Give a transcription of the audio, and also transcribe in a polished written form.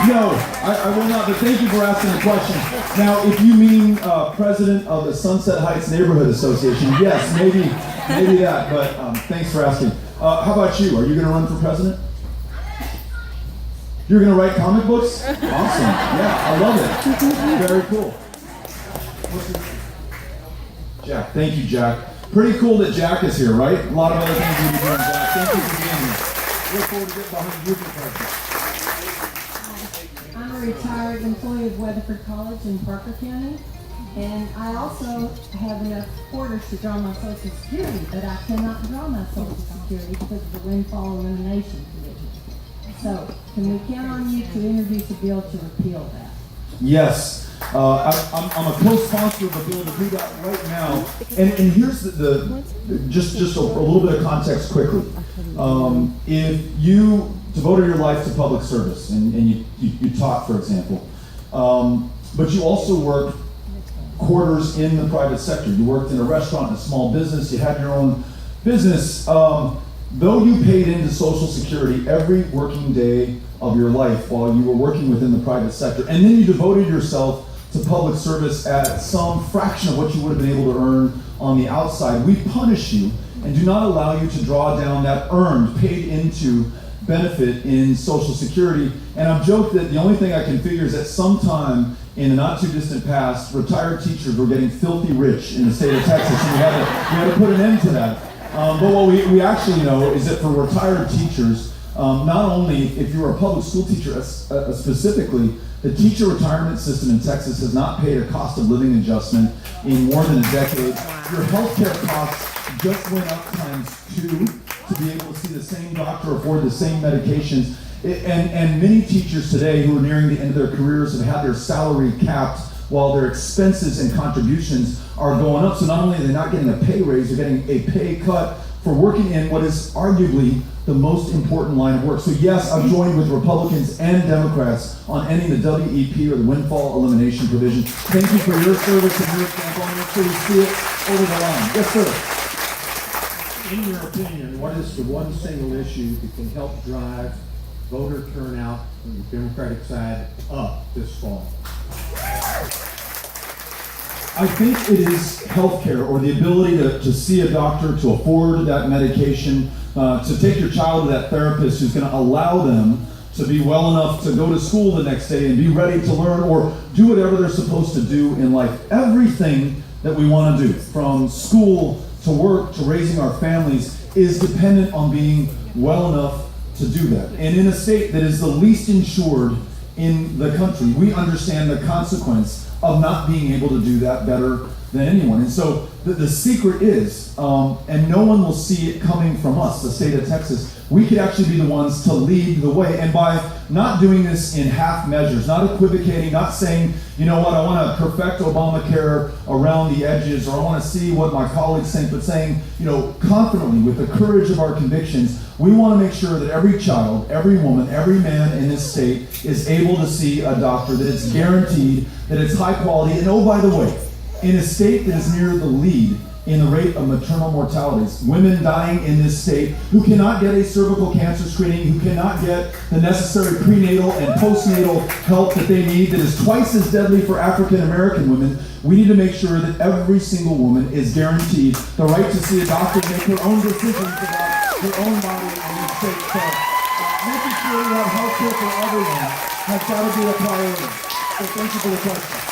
No, I will not, but thank you for asking the question. Now, if you mean president of the Sunset Heights Neighborhood Association, yes, maybe that, but thanks for asking. How about you? Are you going to run for president? You're going to write comic books? Awesome. Yeah, I love it. Very cool. Jack. Thank you, Jack. Pretty cool that Jack is here, right? A lot of other things we be doing, Jack. Thank you for being here. Look forward to getting behind you for president. I'm a retired employee of Weatherford College in Parker County, and I also have enough quarters to draw my Social Security, but I cannot draw my Social Security because of the windfall elimination provision. So, can we count on you to introduce a bill to repeal that? Yes. I'm a co-sponsor of a bill to do that right now. And here's just a little bit of context quickly. If you devoted your life to public service and you taught, for example, but you also worked quarters in the private sector. You worked in a restaurant, in a small business, you had your own business. Though you paid into Social Security every working day of your life while you were working within the private sector, and then you devoted yourself to public service at some fraction of what you would have been able to earn on the outside, we punish you and do not allow you to draw down that earned, paid into benefit in Social Security. And I've joked that the only thing I can figure is that sometime in the not too distant past, retired teachers were getting filthy rich in the state of Texas, and we had to put an end to that. But what we actually know is that for retired teachers, not only if you're a public school teacher specifically, the teacher retirement system in Texas has not paid a cost of living adjustment in more than a decade. Your healthcare costs just went up ×2 to be able to see the same doctor, afford the same medications. And many teachers today who are nearing the end of their careers have had their salary capped while their expenses and contributions are going up. So not only are they not getting a pay raise, they're getting a pay cut for working in what is arguably the most important line of work. So yes, I've joined with Republicans and Democrats on ending the WEP, or the windfall elimination provision. Thank you for your service and your example. I'll make sure we see it over the line. Yes, sir. In your opinion, what is the one single issue that can help drive voter turnout on the Democratic side up this fall? I think it is healthcare, or the ability to see a doctor, to afford that medication, to take your child to that therapist who's going to allow them to be well enough to go to school the next day and be ready to learn or do whatever they're supposed to do in life. Everything that we want to do, from school to work to raising our families, is dependent on being well enough to do that. And in a state that is the least insured in the country, we understand the consequence of not being able to do that better than anyone. And so the secret is, and no one will see it coming from us, the state of Texas, we could actually be the ones to lead the way. And by not doing this in half measures, not equivocating, not saying, you know what, I want to perfect Obamacare around the edges, or I want to see what my colleagues think, but saying, you know, confidently, with the courage of our convictions, we want to make sure that every child, every woman, every man in this state is able to see a doctor, that it's guaranteed, that it's high quality. And oh, by the way, in a state that is near the lead in the rate of maternal mortalities, women dying in this state who cannot get a cervical cancer screening, who cannot get the necessary prenatal and postnatal help that they need, that is twice as deadly for African American women, we need to make sure that every single woman is guaranteed the right to see a doctor and make her own decisions about her own body in this state. So making sure we have health care for everyone has got to be a priority. So thank you for the question.